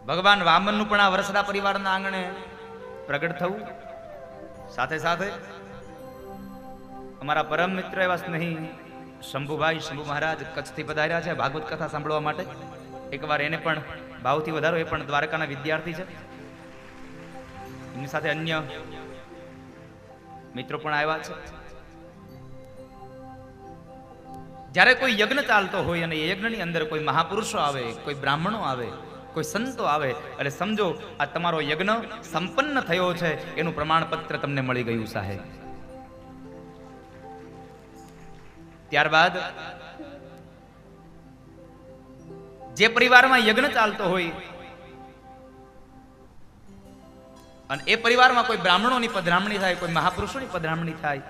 ભગવાન વામનનું પણ આ વરસડા પરિવારના આંગણે પ્રગટ થવું, સાથે સાથે અમારા પરમ મિત્ર એવા સ્નેહી શંભુભાઈ શંભુ મહારાજ કચ્છથી પધાર્યા છે ભાગવત કથા સાંભળવા માટે. એકવાર એને પણ ભાવથી વધારો, એ પણ દ્વારકાના વિદ્યાર્થી છે. એમની સાથે અન્ય મિત્રો પણ આવ્યા છે. જ્યારે કોઈ યજ્ઞ ચાલતો હોય અને એ યજ્ઞની અંદર કોઈ મહાપુરુષો આવે, કોઈ બ્રાહ્મણો આવે, કોઈ સંતો આવે, એટલે સમજો આ તમારો યજ્ઞ સંપન્ન થયો છે એનું પ્રમાણપત્ર તમને મળી ગયું સાહેબ. ત્યારબાદ જે પરિવારમાં યજ્ઞ ચાલતો હોય અને એ પરિવારમાં કોઈ બ્રાહ્મણોની પધરામણી થાય, કોઈ મહાપુરુષોની પધરામણી થાય,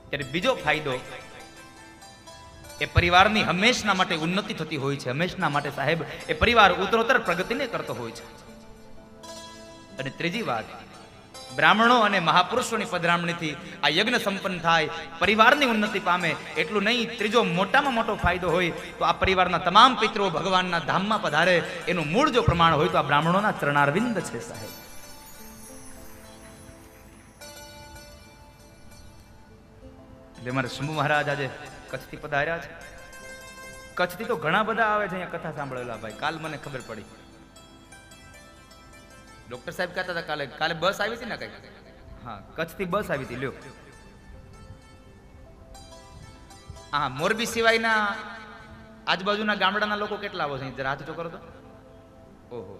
ત્યારે બીજો ફાયદો, એ પરિવારની હંમેશના માટે ઉન્નતિ થતી હોય છે. હંમેશના માટે સાહેબ એ પરિવાર ઉત્તરોત્તર પ્રગતિને કરતો હોય છે. અને ત્રીજી વાત, બ્રાહ્મણો અને મહાપુરુષોની પધરામણીથી આ યજ્ઞ સંપન્ન થાય, પરિવારની ઉન્નતિ પામે. એટલું નહીં, ત્રીજો મોટામાં મોટો ફાયદો હોય તો આ પરિવારના તમામ પિતરો ભગવાનના ધામમાં પધારે. એનું મૂળ જો પ્રમાણ હોય તો આ બ્રાહ્મણોના ચરણારવિંદ છે સાહેબ. એટલે મારે શંભુ મહારાજ આજે કચ્છથી પધાર્યા છે. કચ્છથી તો ઘણા બધા આવે છે અહીંયા કથા સાંભળેલા ભાઈ. કાલ મને ખબર પડી, ડોક્ટર સાહેબ કહેતા હતા કાલે બસ આવી હતી ને કઈ, હા કચ્છથી બસ આવી હતી. લ્યો, હા મોરબી સિવાયના આજુબાજુના ગામડાના લોકો કેટલા આવો છે જરા હાથ ઊંચો કરો તો. ઓહો,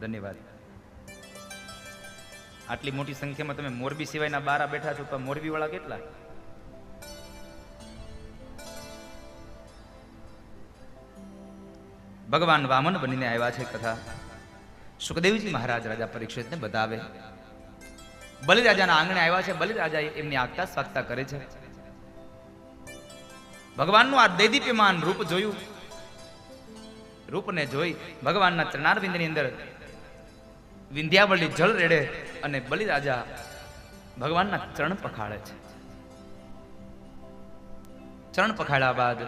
ધન્યવાદ. આટલી મોટી સંખ્યામાં તમે મોરબી સિવાયના બારા બેઠા છો, તો મોરબી વાળા કેટલા? ભગવાન વામન બનીને આવ્યા છે. કથા સુખદેવજી મહારાજ રાજા પરીક્ષિતને બતાવે. બલિરાજાના આંગણે આવ્યા છે. બલિરાજા એમની આગતા સ્વાગતા કરે છે. ભગવાનનું આ દેદીપ્યમાન રૂપ જોયું. રૂપને જોઈ ભગવાનના ચરણારવિંદની અંદર વિંધ્યાવળી જળ રેડે અને બલિરાજા ભગવાનના ચરણ પખાળે છે. ચરણ પખાળ્યા બાદ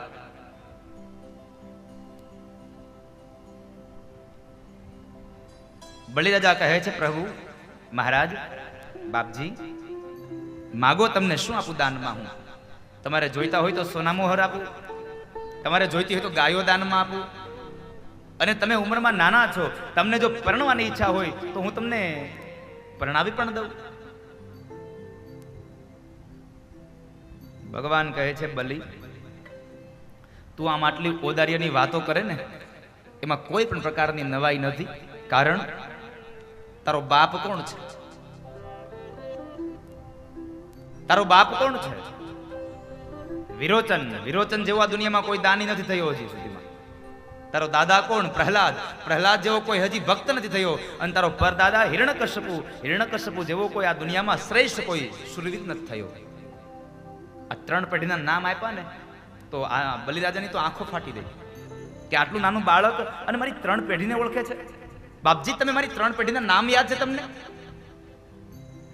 બલિરાજા કહે છે, પ્રભુ મહારાજ બાપજી માગો, તમને શું આપું દાનમાં? હું તમારે જોઈતા હોય તો સોના મોહર આપું, તમારે જોઈતી હોય તો ગાયો દાનમાં આપું, અને તમે ઉંમરમાં નાના છો, તમને જો પરણવાની ઈચ્છા હોય તો હું તમને પરણાવી પણ દઉં. ભગવાન કહે છે, બલિ તું આમ આટલી ઔદાર્યની વાતો કરે ને, એમાં કોઈ પણ પ્રકારની નવાઈ નથી. કારણ તારો બાપ કોણ છે? તારો બાપ કોણ છે? વિરોચન. વિરોચન જેવો આ દુનિયામાં કોઈ દાની નથી થયો હજી સુધીમાં. તારો દાદા કોણ? પ્રહલાદ. પ્રહલાદ જેવો કોઈ હજી ભક્ત નથી થયો. અને તારો પરદાદા હિરણ્યકશ્યપુ. હિરણ્યકશ્યપુ જેવો કોઈ આ દુનિયામાં શ્રેષ્ઠ કોઈ શૂરવીર નથી થયો. આ ત્રણ પેઢીના નામ આપ્યા ને તો આ બલિરાજાની તો આંખો ફાટી ગઈ કે આટલું નાનું બાળક અને મારી ત્રણ પેઢીને ઓળખે છે. બાપજી તમે મારી ત્રણ પેઢીના નામ યાદ છે તમને?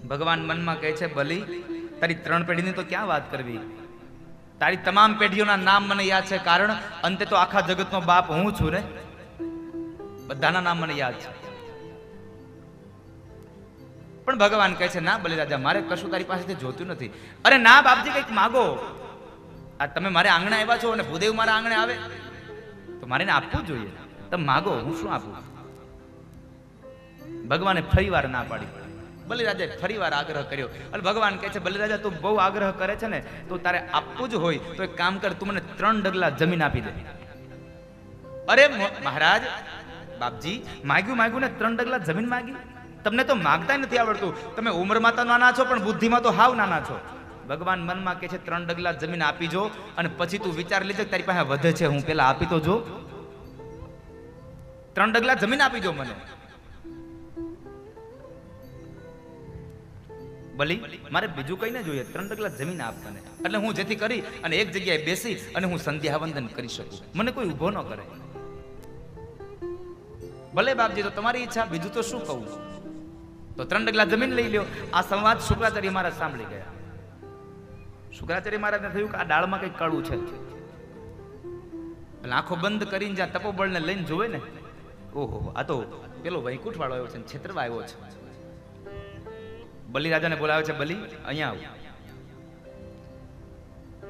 ભગવાન મનમાં કહે છે, બલિ તારી ત્રણ પેઢીની તો ક્યાં વાત કરવી, તારી તમામ પેઢીઓના નામ મને યાદ છે. કારણ અંતે તો આખા જગતનો બાપ હું છું ને, બધાના નામ મને યાદ છે. પણ ભગવાન કહે છે, ના બલિરાજા મારે કશું તારી પાસેથી જોતું નથી. અરે ના બાપજી કંઈક માગો. આ તમે મારે આંગણે આવ્યા છો અને ભૂદેવ મારા આંગણે આવે તો મારે એને આપવું જોઈએ. તમે માગો, હું શું આપું? ભગવાને ફરી વાર ના પાડી. બલિરાજાએ ફરી વાર આગ્રહ કર્યો અને ભગવાન કહે છે, બલિરાજા તું બહુ આગ્રહ કરે છે ને, તો તારે આપવું જ હોય તો એક કામ કર, તું મને 3 ડગલા જમીન આપી દે. અરે મહારાજ બાપજી માગ્યું ને 3 ડગલા જમીન માગી? તમને તો માગતા નથી આવડતું. તમે ઉંમરમાં તો નાના છો પણ બુદ્ધિમાં તો હાવ નાના છો. ભગવાન મનમાં કહે છે, 3 ડગલા જમીન આપી જો અને પછી તું વિચાર લેજે તારી પાસે વધે છે, હું પેલા આપી તો જો. 3 ડગલા જમીન આપી જો મને. બલી મારે બીજું કઈ ના જોઈએ, 3 ડગલા જમીન આપ મને, એટલે હું જેથી કરી અને એક જગ્યાએ બેસી અને હું સંધ્યા વંદન કરી શકું, મને કોઈ ઊભો ન કરે. ભલે બાપજી તો તમારી ઈચ્છા, બીજું તો શું કહું. તો 3 ડગલા જમીન લઈ લ્યો. આ સંવાદ શુક્રાચાર્ય મહારાજ સાંભળી ગયા. શુક્રાચાર્ય મહારાજને થયું કે આ દાળમાં કંઈક કડવું છે. એટલે આંખો બંધ કરીને જ્યાં તપોબળને લઈને જોવે ને, ઓહો આ તો પેલો વૈકુંઠ વાળો આવ્યો છે, છેતરવા આવ્યો છે. બલિ રાજાને બોલાવે છે, બલિ અહીંયા આવ.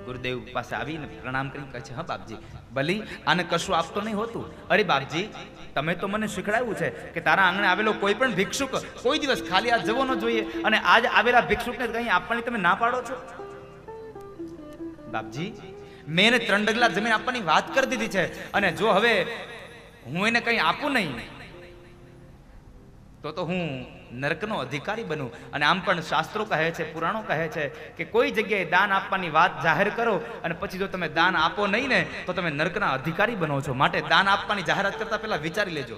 ગુરુદેવ પાસે આવીને પ્રણામ કરીને કહે છે, હા બાપજી. બલિ આને કશું આપતો નહીં હોતું. અરે બાપજી, તમે તો મને શીખડાવ્યું છે કે તારા આંગણે આવેલો કોઈ પણ ભિક્ષુક કોઈ દિવસ ખાલી હાથ જવો ન જોઈએ, અને આજ આવેલા ભિક્ષુકને કંઈ આપવાની તમે ના પાડો છો. બાપજી, મેં એને 3 ડગલા જમીન આપવાની વાત કરી દીધી છે, અને જો હવે હું એને કંઈ આપું નહીં તો હું નરકનો અધિકારી બનું. અને આમ પણ શાસ્ત્રો કહે છે, પુરાણો કહે છે કે કોઈ જગ્યાએ દાન આપવાની વાત જાહેર કરો અને પછી જો તમે દાન આપો નહીં ને તો તમે નરકના અધિકારી બનો છો. માટે દાન આપવાની જાહેરાત કરતા પહેલા વિચારી લેજો,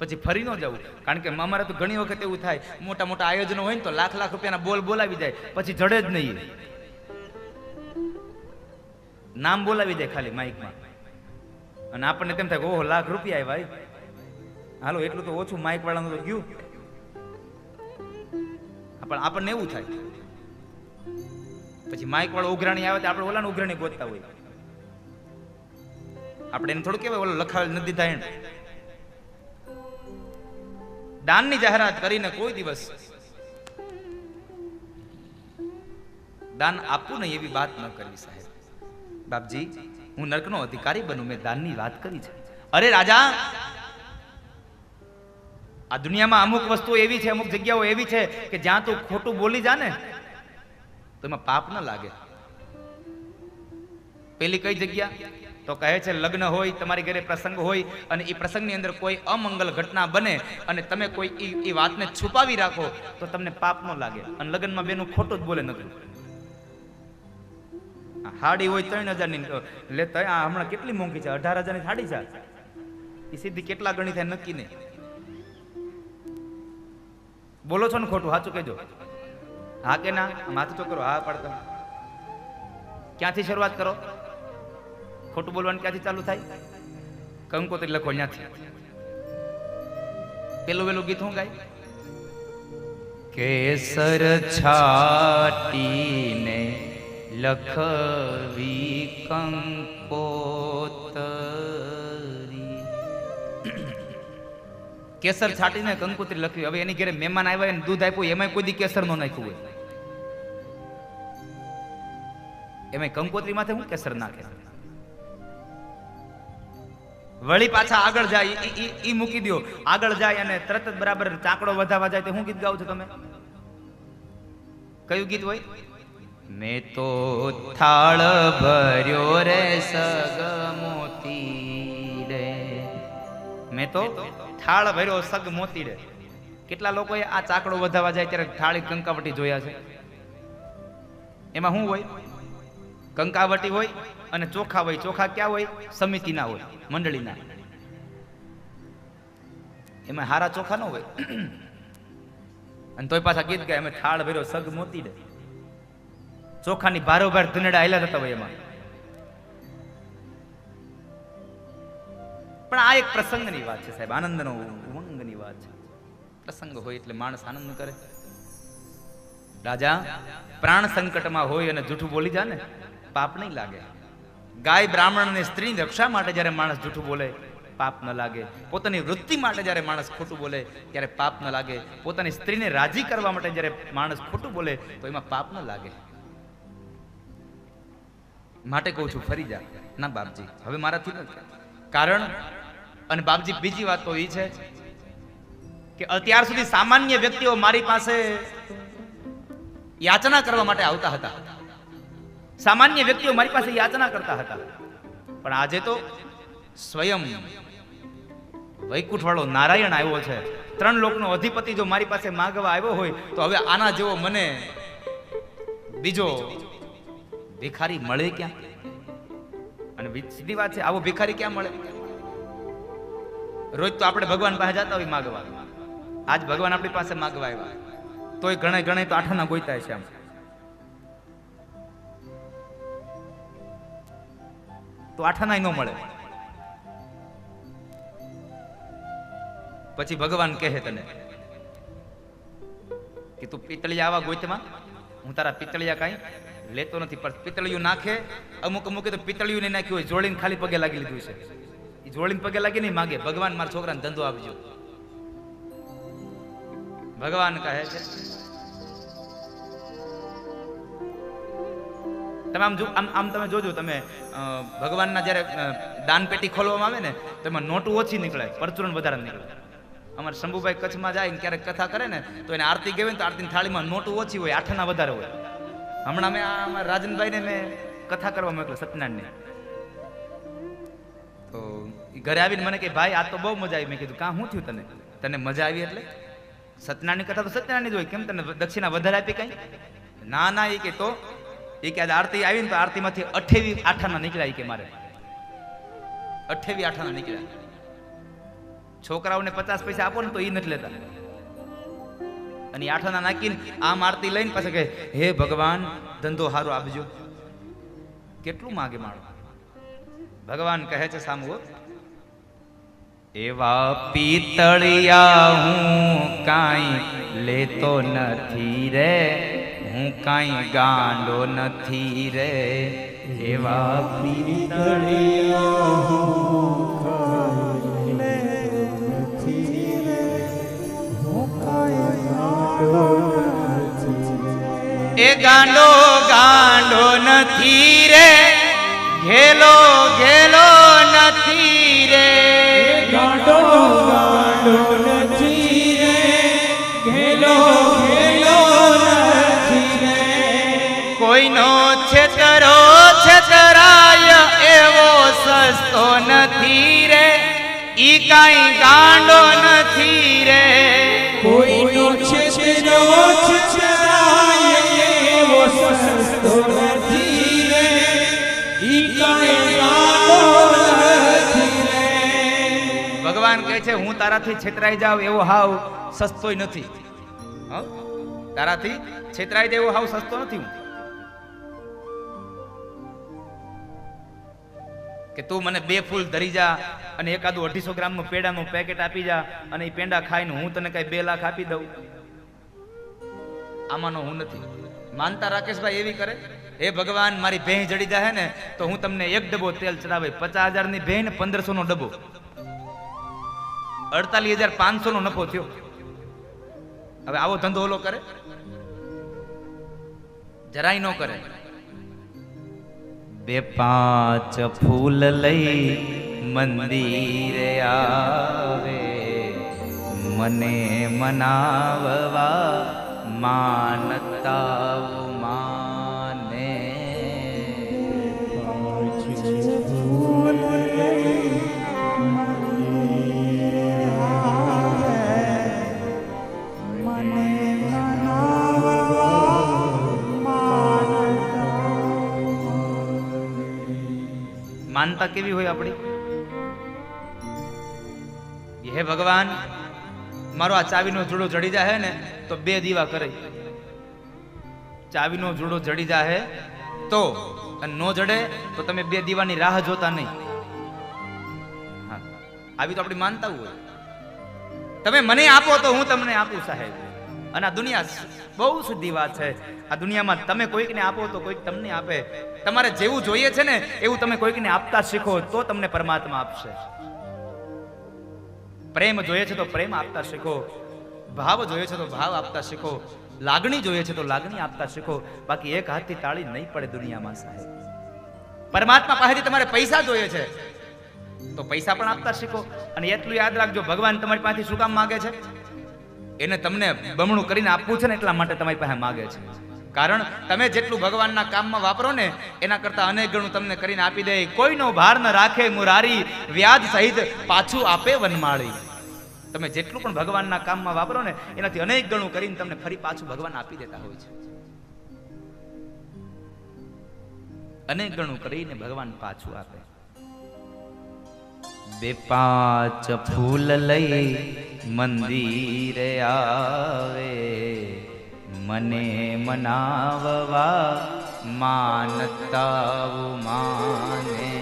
પછી ફરી ન જવું. કારણ કે અમારે તો ઘણી વખત એવું થાય, મોટા મોટા આયોજનો હોય ને તો લાખ રૂપિયાના બોલ બોલાવી જાય, પછી જડે જ નહીં. નામ બોલાવી દે ખાલી માઇકમાં, અને આપણને તેમ થાય ઓહો લાખ રૂપિયા આવ્યા, હાલો એટલું તો ઓછું માઇક વાળાનું તો ગયું. આપણને એવું થાય. પછી માઇક વાળો ઉઘરાણી આવે તો આપણે ઓલાને ઉઘરાણી ગોતતા હોય. આપણે એને થોડું કેવાય ઓલો લખાવેલ નથી થાય. દાનની જાહેરાત કરીને કોઈ દિવસ દાન આપવું નહીં એવી વાત ન કરવી સાહેબ. બાપજી, હું નરકનો અધિકારી બનું, મેં દાનની વાત કરી છે. અરે રાજા, આ દુનિયામાં અમુક વસ્તુઓ એવી છે, અમુક જગ્યાઓ એવી છે કે જ્યાં તું ખોટું બોલી જા ને તો એમાં પાપ ન લાગે. પેલી કઈ જગ્યા તો કહે છે, લગ્ન હોય, તમારી ઘરે પ્રસંગ હોય અને એ પ્રસંગની અંદર કોઈ અમંગલ ઘટના બને અને તમે કોઈ એ વાતને છુપાવી રાખો તો તમને પાપ ન લાગે. અને લગ્નમાં બેનું ખોટું જ બોલે નથી. હાડી હોય 3000 લેતા, હમણાં કેટલી મોંઘી છે, 18000 ની સાડી છે. એ સીધી કેટલા ગણી થાય નક્કી નહીં. બોલો છો ને ખોટું? સાચું કહેજો. હા કે ના? માથું તો કરો. હા પડતા. ક્યાંથી શરૂઆત કરો? ખોટું બોલવાનું ક્યાંથી ચાલુ થાય? કંકોત્રી લખો ત્યાંથી. પેલું ગીત હું ગાય? કેસર છાટીને લખવી કંકોત્રી. કેસર છાટીને કંકોત્રી લખવી. હવે એની ઘરે મહેમાન આવ્યા ને દૂધ આપ્યું, એમાં કોઈ દી કેસર નો નાખ્યું હોય, એમાં કંકોત્રી માથે હું કેસર નાખે. વળી પાછા આગળ જાય, ઈ મૂકી દો. આગળ જાય અને તરત જ બરાબર ચાકડો વધાવા જાય તો શું ગીત ગાવ છો તમે? કયું ગીત હોય? મેં તો થાળ ભર્યો રે સગ મોતી રે, મેં તો થાળ ભર્યો સગ મોતી રે. કેટલા લોકોએ આ ચાકડો વધાવા જાય ત્યારે થાળી કંકાવટી જોયા છે? એમાં શું હોય? કંકાવટી હોય અને ચોખા હોય. ચોખા ક્યાં હોય? સમિતિના હોય, મંડળીના. એમાં હારા ચોખા ન હોય. અને તોય પાછા ગીત ગાય, અમે થાળ ભર્યો સગ મોતી રે. ચોખાની ભારોભાર ધુનેડા હાલ્યા થતા હોય એમાં. પણ આ એક પ્રસંગની વાત છે સાહેબ, આનંદનો ઉમંગની વાત છે. પ્રસંગ હોય એટલે માણસ આનંદ કરે. રાજા પ્રાણ સંકટમાં હોય અને જૂઠું બોલી જાય ને, પાપ નહીં લાગે. ગાય, બ્રાહ્મણ અને સ્ત્રીની રક્ષા માટે જ્યારે માણસ જૂઠું બોલે પાપ ન લાગે. પોતાની વૃત્તિ માટે જ્યારે માણસ ખોટું બોલે ત્યારે પાપ ન લાગે. પોતાની સ્ત્રીને રાજી કરવા માટે જ્યારે માણસ ખોટું બોલે તો એમાં પાપ ન લાગે. માટે કહું છું ફરી જા. ના બાપજી, હવે મારાથી નથી. કારણ અને બાપજી બીજી વાત તો એ છે કે અત્યાર સુધી સામાન્ય વ્યક્તિઓ મારી પાસે યાચના કરવા માટે આવતા હતા. સામાન્ય વ્યક્તિઓ મારી પાસે યાચના કરતા હતા. પણ આજે તો સ્વયં વૈકુંઠ વાળો નારાયણ આવ્યો છે. 3 લોકનો અધિપતિ જો મારી પાસે માંગવા આવ્યો હોય તો હવે આના જેવો મને બીજો ભિખારી મળે ક્યાં? અને સીધી વાત છે, આવો ભિખારી ક્યાં મળે? રોજ તો આપણે ભગવાન પાસે જતા હોય માગવા. આજ ભગવાન આપણી પાસે માગવા આવ્યા, તોય ઘણે તો આઠાના ગોઈતા છે. આમ તો આઠાના ન મળે. પછી ભગવાન કહે તને કે તું પિતળિયા આવા ગોતમાં, હું તારા પિતળિયા કાંઈ લેતો નથી. પણ પિતળિયું નાખે, અમુક અમુકે તો પિતળિયું નહીં નાખ્યું હોય, જોડીને ખાલી પગે લાગી લીધું છે. એ જોડીને પગે લાગી નહીં માગે, ભગવાન મારા છોકરાને ધંધો આપજો. ભગવાન કહે છે તમે આમ તમે જોજો, તમે ભગવાનના જ્યારે દાન પેટી ખોલવામાં આવે ને તો એમાં નોટું ઓછી નીકળે, પરચુરણ વધારે નીકળે. અમારે શંભુભાઈ કચ્છમાં જાય ને ક્યારેક કથા કરે ને તો એને આરતી ગઈ ને તો આરતીની થાળીમાં નોટું ઓછી હોય, આઠાના વધારે હોય. હમણાં મેં અમારા રાજનભાઈને મેં કથા કરવા મોકલ્યો સત્યનારાયણની, તો એ ઘરે આવીને મને કે ભાઈ આ તો બહુ મજા આવી. મેં કીધું કાં શું થયું તને મજા આવી? એટલે સત્યનારાયણની કથા તો સત્યનારાયણ જ હોય, કેમ તને દક્ષિણા વધારે આપી કાંઈ? ના એ કે તો એ કે આરતી આવી ને તો આરતીમાંથી 28 આઠાના નીકળ્યા. કે મારે 28 આઠાના નીકળ્યા. છોકરાઓને 50 પૈસા આપો ને તો એ નથી લેતા, અને આઠાના નાખીને આમ આરતી લઈને પાછા કહે હે ભગવાન ધંધો સારો આપજો. કેટલું માગે માણો. ભગવાન કહે છે સામું, એવા પિતળિયા હું કાંઈ લેતો નથી રે, હું કાંઈ ગાંડો નથી રે. એવા પિતળિયા હું કાંઈ લેતો નથી રે, હું કાંઈ ગાંડો નથી. એ ગાંડો ગાંડો નથી રે, ઘેલો ઘેલો નથી રે. ગાંડો ગાંડો નથી રે, ઘેલો ઘેલો નથી રે. કોઈનો છેતરો છેતરાય એવો સસ્તો નથી રે, ઈ કાંઈ ગાંડો નથી રે. કોઈનો છેતરો છેતરાય એવો સસ્તો નથી રે, ઈ કાંઈ ગાંડો નથી રે. ભગવાન કહે છે હું તારાથી છેતરાઈ જાવ એવો હાવ સસ્તોય નથી. તારાથી છેતરાઈ જાય એવો હાવ સસ્તો નથી હું. કે તું મને 2 ફૂલ ધરી જા અને એકાદું 250 ગ્રામનું પેડાનું પેકેટ આપી જા અને એ પેંડા ખાઈને હું તને કઈ 2 લાખ આપી દઉં, આમાંનો હું નથી. માનતા રાકેશભાઈ એવી કરે, હે ભગવાન મારી ભેં જડી જાય ને તો હું તમને 1 ડબ્બો તેલ ચડાવે. 50,000 ની ભેં ને 1500 નો ડબ્બો, 48,500 નો નફો થયો. હવે આવો ધંધો ઓલો કરે? જરાય ન કરે. 2-5 ફૂલ લઈ મંદિરે આવે, મને મનાવવા માનતા માને. માનતા કેવી હોય આપણી? હે ભગવાન મારો આ ચાવીનો જોડો જડી જાય ને તો 2 દીવા કરે. ચાવીનો જોડો જડી જાય તો, અને નો જડે તો તમે 2 દીવાની રાહ જોતા નહીં. હા, આવી તો આપણી માનતા હોય. તમે મને આપો તો હું તમને આપું સાહેબ. અને આ દુનિયા બહુ સીધી વાત છે. આ દુનિયામાં તમે કોઈકને આપો તો કોઈક તમને આપે. તમારે જેવું જોઈએ છે ને એવું તમે કોઈકને આપતા શીખો તો તમને પરમાત્મા આપશે. પ્રેમ જોઈએ છે તો પ્રેમ આપતા શીખો, ભાવ જોઈએ છે તો ભાવ આપતા શીખો, લાગણી જોઈએ છે તો લાગણી આપતા શીખો. બાકી એક હાથથી તાળી નહીં પડે દુનિયામાં સાહેબ. પરમાત્મા પાસેથી તમારે પૈસા જોઈએ છે તો પૈસા પણ આપતા શીખો. અને એટલું યાદ રાખજો, ભગવાન તમારી પાસેથી શું કામ માંગે છે? એને તમને બમણું કરીને આપવું છે ને એટલા માટે તમારી પાસે માંગે છે. કારણ તમે જેટલું ભગવાનના કામમાં વાપરો ને એના કરતા અનેક ગણું તમને કરીને આપી દે. કોઈનો ભાર ન રાખે મુરારી, વ્યાજ સહિત પાછું આપે વનમાળી. તમે જેટલું પણ ભગવાનના કામમાં વાપરો ને એનાથી અનેક ગણું કરીને તમને ફરી પાછું ભગવાન આપી દેતા હોય છે. અનેક ગણું કરીને ભગવાન પાછું આપે. 2-5 ફૂલ લઈ મંદિરે આવે, મને મનાવવા માનતા માને.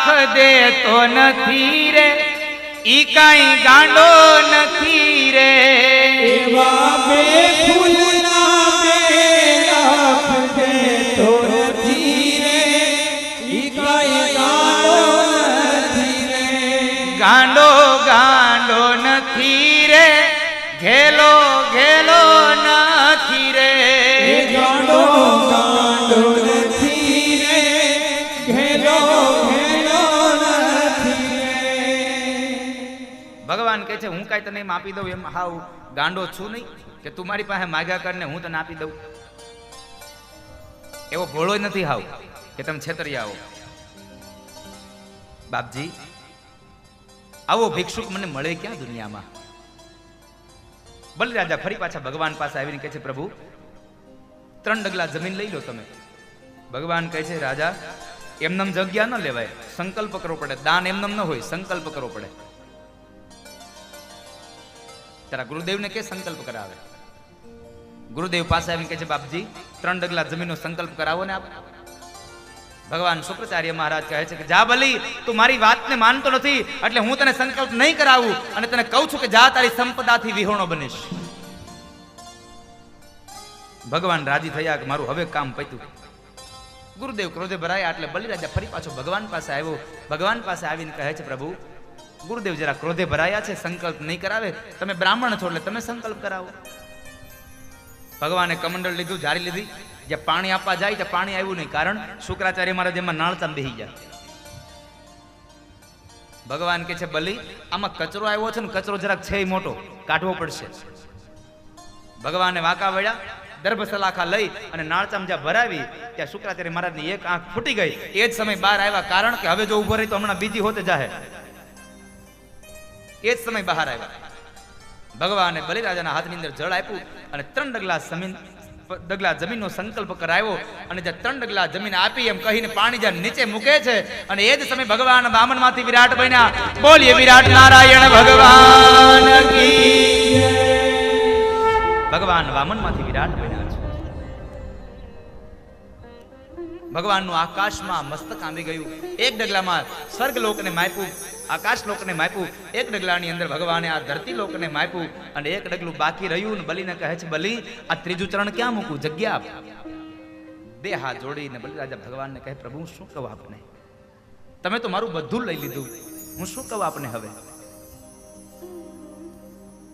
આંખ દેતો નથી રે, ઈ કાંઈ ગાંડો નથી રે. એવા બે ફૂલના બે લાખ દેતો નથી રે, ઈ કાંઈ ગાંડો નથી રે. ગાંડો ગાંડો નથી રે, ઘેલો ઘેલો નથી રે. ગાંડો ગાંડો નથી રે, ઘેલો ઘેલો નથી રે. ભગવાન કહે છે હું કાંઈ તને એમ આપી દઉં એમ હાવ ગાંડો છું નહીં કે તું મારી પાસે માગ્યા કર ને હું તને આપી દઉં. એવો ભોળો નથી હાવ કે તમે છેતરિયા આવો. બાપજી આવો ભિક્ષુક મને મળે ક્યાં દુનિયામાં. બલિરાજા ફરી પાછા ભગવાન પાસે આવીને કહે છે પ્રભુ 3 ડગલા જમીન લઈ લો તમે. ભગવાન કહે છે રાજા એમનેમ જગ્યા ન લેવાય, સંકલ્પ કરવો પડે. દાન એમનેમ ન હોય, સંકલ્પ કરવો પડે. તારા ગુરુદેવને કે સંકલ્પ કરાવે. ગુરુદેવ પાસે આવીને કહે છે બાપજી 3 ડગલા જમીનનો સંકલ્પ કરાવો ને આપ. ભગવાન શુક્રાચાર્ય મહારાજ કહે છે કે જા બલી, તું મારી વાતને માનતો નથી એટલે હું તને સંકલ્પ નહીં કરાવું અને તને કહું છું કે જા તારી સંપદાથી વિહોણો બનીશ. ભગવાન રાજી થયા કે મારું હવે કામ પત્યું. ગુરુદેવ ક્રોધે ભરાયા એટલે બલિરાજા ફરી પાછો ભગવાન પાસે આવ્યો. ભગવાન પાસે આવીને કહે છે પ્રભુ ગુરુદેવ જરા ક્રોધે ભરાયા છે, સંકલ્પ નહીં કરાવે. તમે બ્રાહ્મણ છો એટલે તમે સંકલ્પ કરાવો. ભગવાને કમંડળ લીધું, જારી લીધી. જ્યાં પાણી આપવા જાય ત્યાં પાણી આવ્યું નહીં, કારણ શુક્રાચાર્ય મહારાજ એમાં નાળચામ બેહી ગયા. ભગવાન કે છે બલી આમાં કચરો આવ્યો છે ને, કચરો જરાક છે મોટો, કાઢવો પડશે. ભગવાને વાંકા વળ્યા, દર્ભ સલાખા લઈ અને નાળચામ જ્યાં ભરાવી ત્યાં શુક્રાચાર્ય મહારાજની એક આંખ ફૂટી ગઈ. એ જ સમય બહાર આવ્યા, કારણ કે હવે જો ઉભો રહી તો હમણાં બીજી હોતે જાહે. એ જ સમય બહાર આવ્યા. ભગવાને બલિરાજાના હાથની અંદર જળ આપ્યું અને 3 ડગલા જમીનનો સંકલ્પ કરાવ્યો. અને જે 3 ડગલા જમીન આપી એમ કહીને પાણી જ્યાં નીચે મૂકે છે અને એ જ સમય ભગવાન વામનમાંથી વિરાટ બન્યા. બોલીએ વિરાટ નારાયણ ભગવાન કી. ભગવાન વામનમાંથી વિરાટ બન્યા છે. ભગવાનનું આકાશમાં મસ્તક આંબી ગયું. એક ડગલામાં સ્વર્ગ લોકને માપ્યું, આકાશ લોકને માપ્યું. એક ડગલાની અંદર ભગવાને આ ધરતી લોકને માપ્યું અને એક ડગલું બાકી રહ્યું. ને બલીને કહે છે બલી આ ત્રીજું ચરણ ક્યાં મૂકું, જગ્યા આપ. 2 હાથ જોડીને બલિરાજા ભગવાનને કહે પ્રભુ હું શું કહું આપને, તમે તો મારું બધું લઈ લીધું, હું શું કહું આપને હવે.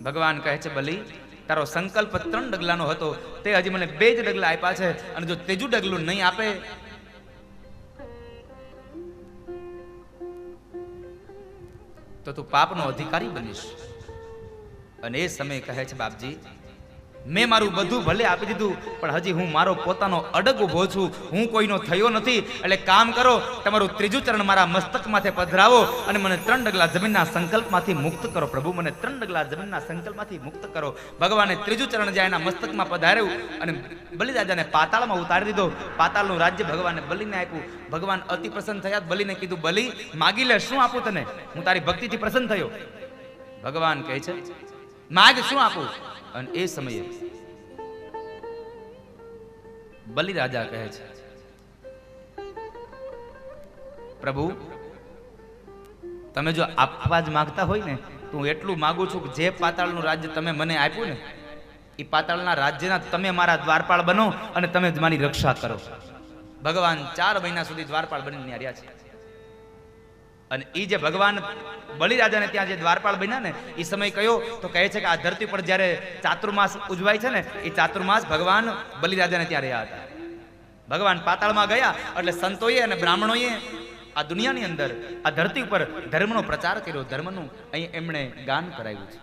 ભગવાન કહે છે બલી તારો સંકલ્પ 3 ડગલાનો હતો, તે હજી મને 2 જ ડગલા આપ્યા છે અને જો ત્રીજું ડગલું નહીં આપે તો તું પાપનો અધિકારી બનીશ. અને એ સમય કહે છે બાપજી મેં મારું બધું ભલે આપી દીધું પણ હજી હું મારો પોતાનો અડગ ઉભો છું, હું કોઈનો થયો નથી. એટલે કામ કરો, તમારું ત્રીજું ચરણ મારા મસ્તક માથે પધરાવો અને મને 3 ડગલા જમીનના સંકલ્પમાંથી મુક્ત કરો. પ્રભુ મને 3 ડગલા જમીનના સંકલ્પમાંથી મુક્ત કરો. ભગવાને ત્રીજું ચરણ જ્યાં એના મસ્તકમાં પધાર્યું અને બલિરાજાને પાતાળમાં ઉતારી દીધો. પાતાળનું રાજ્ય ભગવાને બલિને આપ્યું. ભગવાન અતિ પ્રસન્ન થયા. બલિને કીધું બલી માગી લે, શું આપું તને, હું તારી ભક્તિથી પ્રસન્ન થયો. ભગવાન કહે છે માગ શું આપું. અને એ સમયે બલિરાજા કહે છે પ્રભુ તમે જો આપવા જ માંગતા હોય ને તો હું એટલું માંગુ છું કે જે પાતાળનું રાજ્ય તમે મને આપ્યું ને એ પાતાળના રાજ્યના તમે મારા દ્વારપાળ બનો અને તમે જ મારી રક્ષા કરો. ભગવાન 4 મહિના સુધી દ્વારપાળ બનીને રહ્યા છે. અને એ જે ભગવાન બલિરાજાને ત્યાં જે દ્વારપાળ બન્યા ને એ સમય કયો તો કહે છે કે આ ધરતી પર જ્યારે ચાતુર્માસ ઉજવાય છે ને એ ચાતુર્માસ ભગવાન બલિરાજાને ત્યાં રહ્યા હતા. ભગવાન પાતાળમાં ગયા એટલે સંતોએ અને બ્રાહ્મણોએ આ દુનિયાની અંદર આ ધરતી ઉપર ધર્મનો પ્રચાર કર્યો. ધર્મનું અહીં એમણે ગાન કરાવ્યું છે.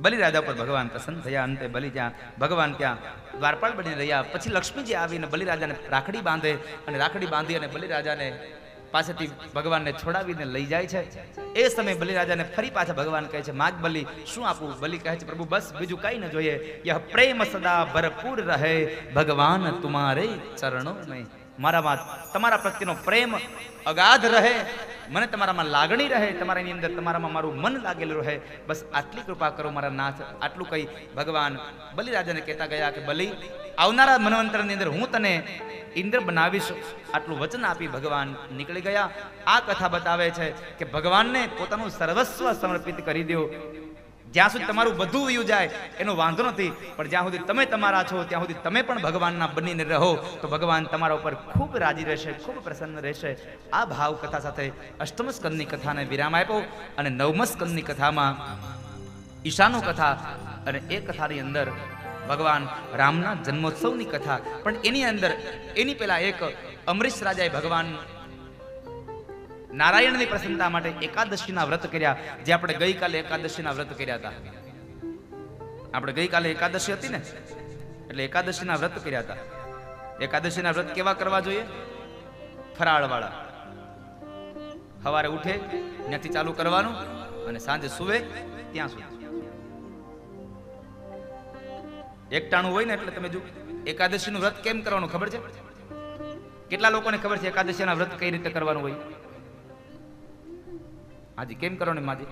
બલિરાજા પર ભગવાન પ્રસન્ન થયા. અંતે બલિ ત્યાં ભગવાન ત્યાં દ્વારપાળ બની રહ્યા. પછી લક્ષ્મીજી આવીને બલિરાજાને રાખડી બાંધે અને રાખડી બાંધી અને બલિરાજાને પાસેથી ભગવાનને છોડાવીને લઈ જાય છે. એ સમયે બલિરાજાને ફરી પાછા ભગવાન કહે છે માગ બલિ શું આપું. બલિ કહે છે પ્રભુ બસ બીજું કઈ ન જોઈએ, યહ પ્રેમ સદા ભરપૂર રહે ભગવાન તુમારે ચરણો મેં. મારામાં તમારા પ્રત્યેનો પ્રેમ અગાધ રહે, મને તમારામાં લાગણી રહે, તમારાની અંદર તમારામાં મારું મન લાગેલું રહે, બસ આટલી કૃપા કરો મારા નાથ. આટલું કહી ભગવાન બલિરાજાને કહેતા ગયા કે બલિ, આવનારા મનવંતરની અંદર હું તને ઇન્દ્ર બનાવીશ. આટલું વચન આપી ભગવાન નીકળી ગયા. આ કથા બતાવે છે કે ભગવાનને પોતાનું સર્વસ્વ સમર્પિત કરી દો. જ્યાં સુધી તમારું બધું વયું જાય એનો વાંધો નથી, પણ જ્યાં સુધી તમે તમારા છો ત્યાં સુધી તમે પણ ભગવાનના બનીને રહો તો ભગવાન તમારા ઉપર ખૂબ રાજી રહેશે, ખૂબ પ્રસન્ન રહેશે. આ ભાવ કથા સાથે અષ્ટમ સ્કંદની કથાને વિરામ આપ્યો અને નવમ સ્કંદની કથામાં ઈશાનો કથા, અને એ કથાની અંદર ભગવાન રામના જન્મોત્સવની કથા. પણ એની અંદર એની પહેલા એક અમરીશ રાજાએ ભગવાન નારાયણની પ્રસન્નતા માટે એકાદશીના વ્રત કર્યા, જે આપણે ગઈકાલે એકાદશીના વ્રત કર્યા હતા. આપણે ગઈકાલે એકાદશી હતી ને, એટલે એકાદશીના વ્રત કર્યા હતા. એકાદશીના વ્રત કેવા કરવા જોઈએ? ફરાળવાળા. સવારે ઉઠે ત્યાંથી ચાલુ કરવાનું અને સાંજે સુવે ત્યાં સુધી. એકટાણું હોય ને એટલે તમે જો એકાદશીનું વ્રત કેમ કરવાનું ખબર છે? કેટલા લોકોને ખબર છે એકાદશીના વ્રત કઈ રીતે કરવાનું હોય? હાજી, કેમ કરવાનું માજી?